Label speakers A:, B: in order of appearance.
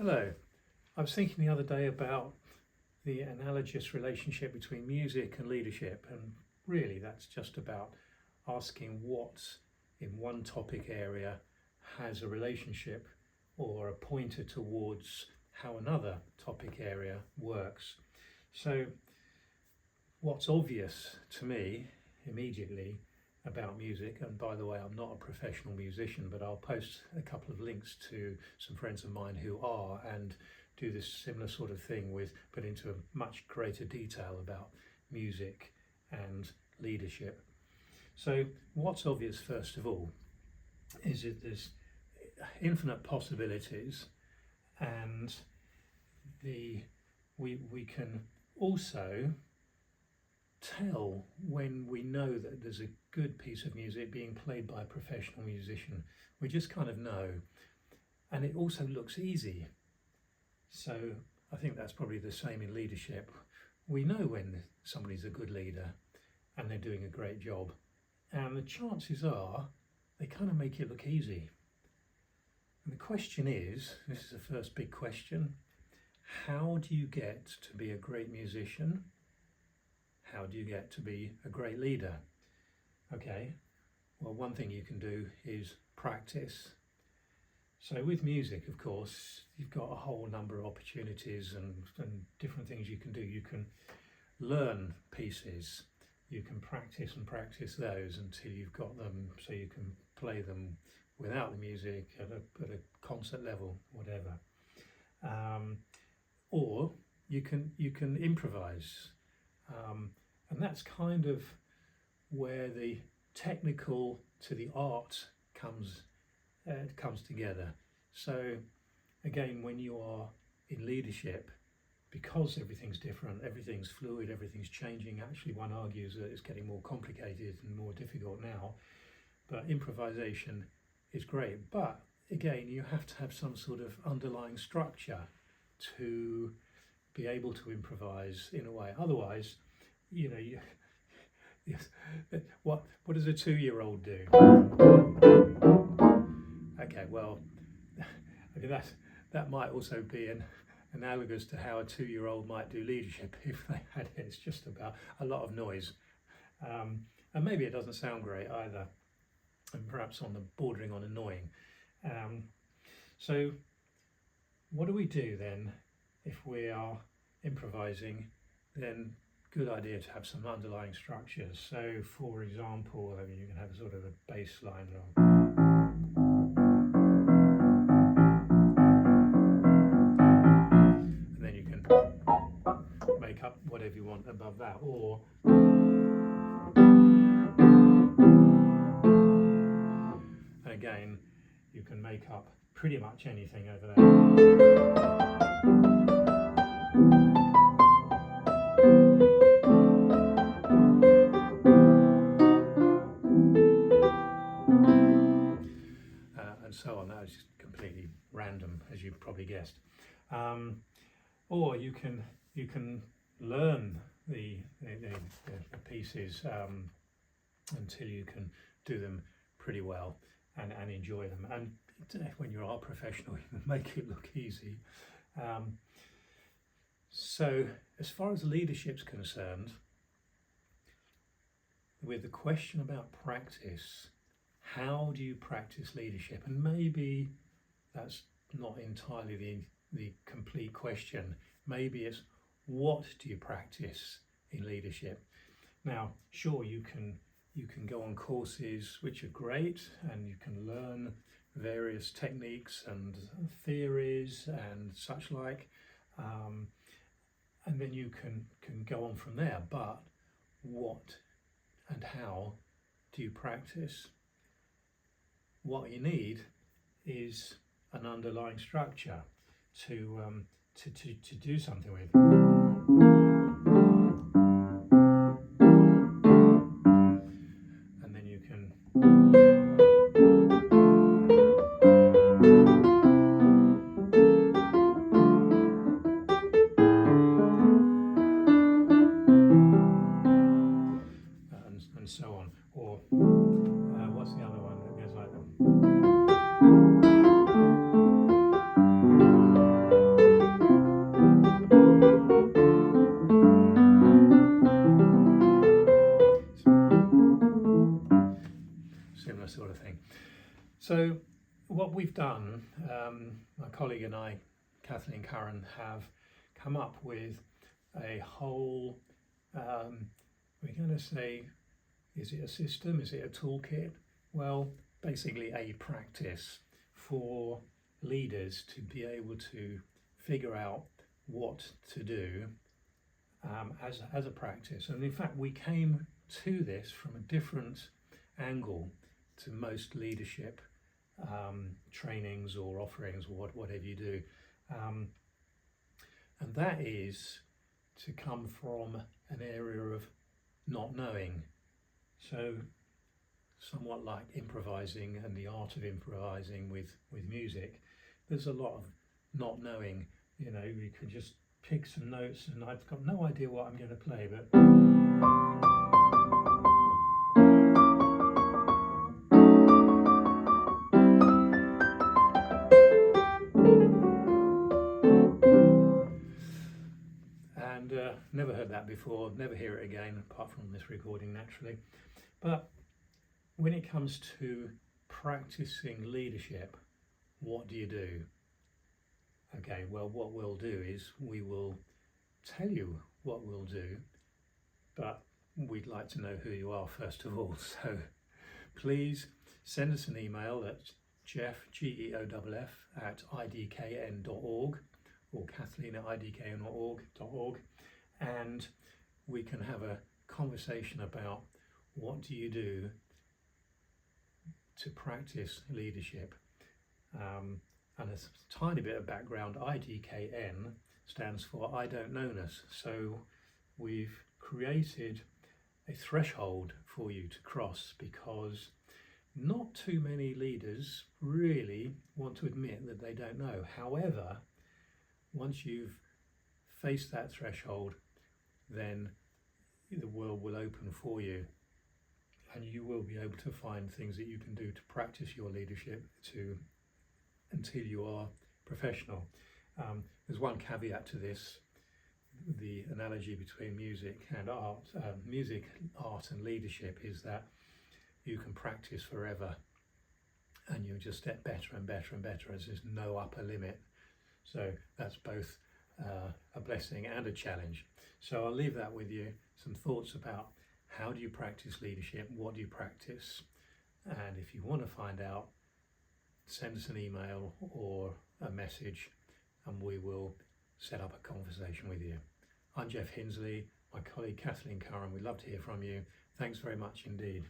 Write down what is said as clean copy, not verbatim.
A: Hello. I was thinking the other day about the analogous relationship between music and leadership, and really that's just about asking what in one topic area has a relationship or a pointer towards how another topic area works. So what's obvious to me immediately about music, and by the way, I'm not a professional musician, but I'll post a couple of links to some friends of mine who are and do this similar sort of thing but into a much greater detail about music and leadership. So what's obvious first of all is that there's infinite possibilities, and we can also tell when we know that there's a good piece of music being played by a professional musician. We just kind of know, and it also looks easy. So I think that's probably the same in leadership. We know when somebody's a good leader and they're doing a great job, and the chances are they kind of make it look easy. And the question is, this is the first big question, how do you get to be a great musician? How do you get to be a great leader? Okay, well, one thing you can do is practice. So with music, of course, you've got a whole number of opportunities and different things you can do. You can learn pieces. You can practice and practice those until you've got them, so you can play them without the music at a concert level, whatever. Or you can improvise. And that's kind of where the technical to the art comes together. So again, when you are in leadership, because everything's different, everything's fluid, everything's changing, actually one argues that it's getting more complicated and more difficult now, but improvisation is great. But again, you have to have some sort of underlying structure to be able to improvise in a way. Otherwise, what does a 2-year-old do? Okay, well, I mean, that might also be analogous to how a 2-year-old might do leadership if they had it. It's just about a lot of noise, and maybe it doesn't sound great either, and perhaps on the bordering on annoying. So what do we do then if we are improvising? Then good idea to have some underlying structures. So for example, I mean, you can have sort of a bass line, and then you can make up whatever you want above that, or and again you can make up pretty much anything over there. And so on. That was just completely random, as you've probably guessed. Or you can learn the pieces until you can do them pretty well and enjoy them. And when you're a art professional, you can make it look easy. So as far as leadership's concerned, with the question about practice, how do you practice leadership? And maybe that's not entirely the complete question. Maybe it's, what do you practice in leadership? Now, sure, you can go on courses which are great, and you can learn various techniques and theories and such like, and then you can go on from there. But what and how do you practice? What you need is an underlying structure to do something with. And then you can and so on. Or what's the other one that goes like that? So what we've done, my colleague and I, Kathleen Curran, have come up with a whole, we're going to say, is it a system? Is it a toolkit? Well, basically a practice for leaders to be able to figure out what to do as a practice. And in fact, we came to this from a different angle to most leadership trainings or offerings or whatever you do. And that is to come from an area of not knowing. So somewhat like improvising and the art of improvising with music, there's a lot of not knowing. You know, you could just pick some notes and I've got no idea what I'm going to play, but never heard that before, never hear it again apart from this recording naturally. But when it comes to practicing leadership, what do you do? Okay, well, what we'll do is we will tell you what we'll do, but we'd like to know who you are first of all. So please send us an email at Geoff, Geoff, at idkn.org or Kathleen at idkn.org, and we can have a conversation about what do you do to practice leadership. And a tiny bit of background, IDKN stands for I don't know-ness. So we've created a threshold for you to cross because not too many leaders really want to admit that they don't know. However, once you've faced that threshold, then the world will open for you and you will be able to find things that you can do to practice your leadership until you are professional. There's one caveat to this, the analogy between music and art. Music, art and leadership is that you can practice forever and you'll just get better and better and better as there's no upper limit. So that's both a blessing and a challenge. So I'll leave that with you, some thoughts about how do you practice leadership, what do you practice, and if you want to find out, send us an email or a message and we will set up a conversation with you. I'm Geoff Hinsley, my colleague Kathleen Curran. We'd love to hear from you. Thanks very much indeed.